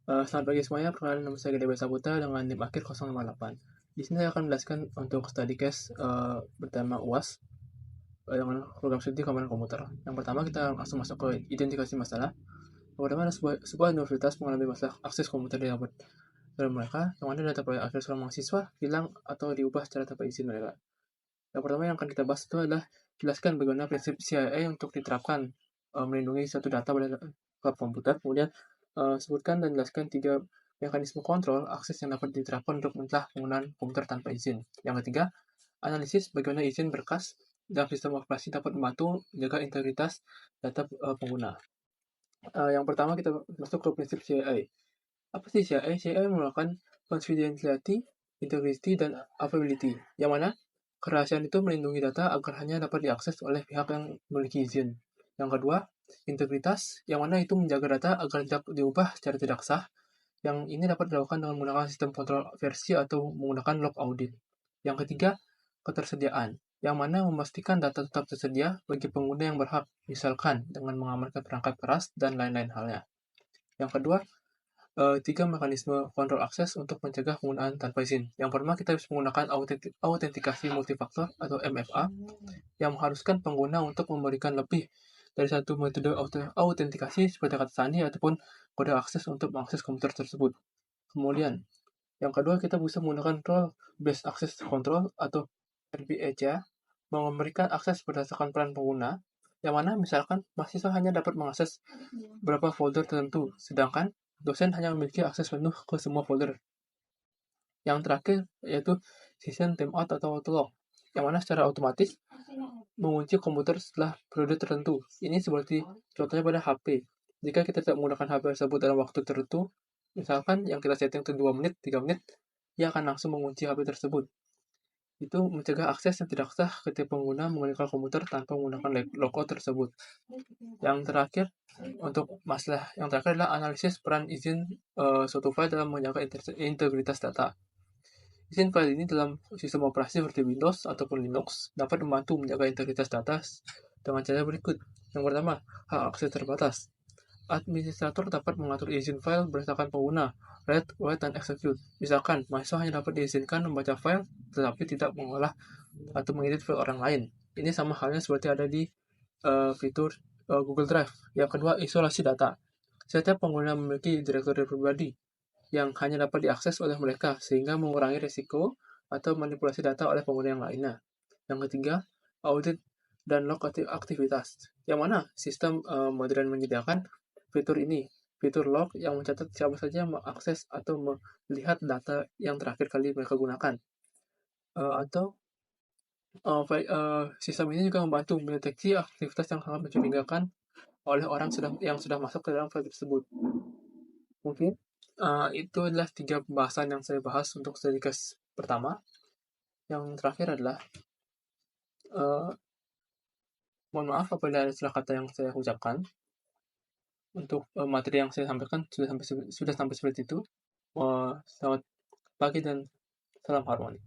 Selamat pagi semuanya, perkenalkan nama saya Gede Saputra dengan NIM akhir 058. Di sini saya akan menjelaskan untuk study case bertema UAS dengan program studi komponen komputer. Yang pertama kita langsung masuk ke identifikasi masalah. Yang pertama ada sebuah universitas mengalami masalah akses komputer di dalam mereka, yang mana data proyek akhir seorang mahasiswa hilang atau diubah secara tanpa izin mereka. Yang pertama yang akan kita bahas itu adalah jelaskan bagaimana prinsip CIA untuk diterapkan melindungi satu data pada klub komputer. Kemudian sebutkan dan jelaskan 3 mekanisme kontrol akses yang dapat diterapkan untuk mencegah penggunaan komputer tanpa izin. Yang ketiga, analisis bagaimana izin berkas dalam sistem operasi dapat membantu menjaga integritas data pengguna. Yang pertama kita masuk ke prinsip CIA. Apa sih CIA? CIA merupakan confidentiality, integrity, dan availability, yang mana kerahasiaan itu melindungi data agar hanya dapat diakses oleh pihak yang memiliki izin. Yang kedua, integritas, yang mana itu menjaga data agar tidak diubah secara tidak sah. Yang ini dapat dilakukan dengan menggunakan sistem kontrol versi atau menggunakan log audit. Yang ketiga, ketersediaan, yang mana memastikan data tetap tersedia bagi pengguna yang berhak, misalkan dengan mengamankan perangkat keras dan lain-lain halnya. Yang kedua, 3 mekanisme kontrol akses untuk mencegah penggunaan tanpa izin. Yang pertama, kita bisa menggunakan autentikasi multifaktor atau MFA yang mengharuskan pengguna untuk memberikan lebih dari satu metode autentikasi seperti kata sandi ataupun kode akses untuk mengakses komputer tersebut. Kemudian, yang kedua kita bisa menggunakan Role Based Access Control atau RBAC, memberikan akses berdasarkan peran pengguna, yang mana misalkan mahasiswa hanya dapat mengakses beberapa folder tertentu, sedangkan dosen hanya memiliki akses penuh ke semua folder. Yang terakhir yaitu System Timeout atau Autolock, yang mana secara otomatis mengunci komputer setelah periode tertentu. Ini seperti contohnya pada HP. Jika kita tidak menggunakan HP tersebut dalam waktu tertentu, misalkan yang kita setting itu 2 menit, 3 menit, ia akan langsung mengunci HP tersebut. Itu mencegah akses yang tidak sah ketika pengguna mengenal komputer tanpa menggunakan logout tersebut. Yang terakhir, untuk masalah yang terakhir adalah analisis peran izin suatu file dalam menjaga integritas data. Izin file ini dalam sistem operasi seperti Windows ataupun Linux dapat membantu menjaga integritas data dengan cara berikut. Yang pertama, hak akses terbatas. Administrator dapat mengatur izin file berdasarkan pengguna, read, write, dan execute. Misalkan, mahasiswa hanya dapat diizinkan membaca file, tetapi tidak mengolah atau mengedit file orang lain. Ini sama halnya seperti ada di fitur Google Drive. Yang kedua, isolasi data. Setiap pengguna memiliki direktori pribadi yang hanya dapat diakses oleh mereka, sehingga mengurangi risiko atau manipulasi data oleh pengguna yang lainnya. Yang ketiga, audit dan log aktivitas, yang mana sistem modern menyediakan fitur ini, fitur log yang mencatat siapa saja yang mengakses atau melihat data yang terakhir kali mereka gunakan. Atau sistem ini juga membantu mendeteksi aktivitas yang sangat mencurigakan oleh orang yang sudah masuk ke dalam file tersebut. Mungkin itu adalah 3 pembahasan yang saya bahas untuk studi case pertama. Yang terakhir adalah mohon maaf apabila ada salah kata yang saya ucapkan. Untuk materi yang saya sampaikan sudah sampai seperti itu. Selamat pagi dan salam harmoni.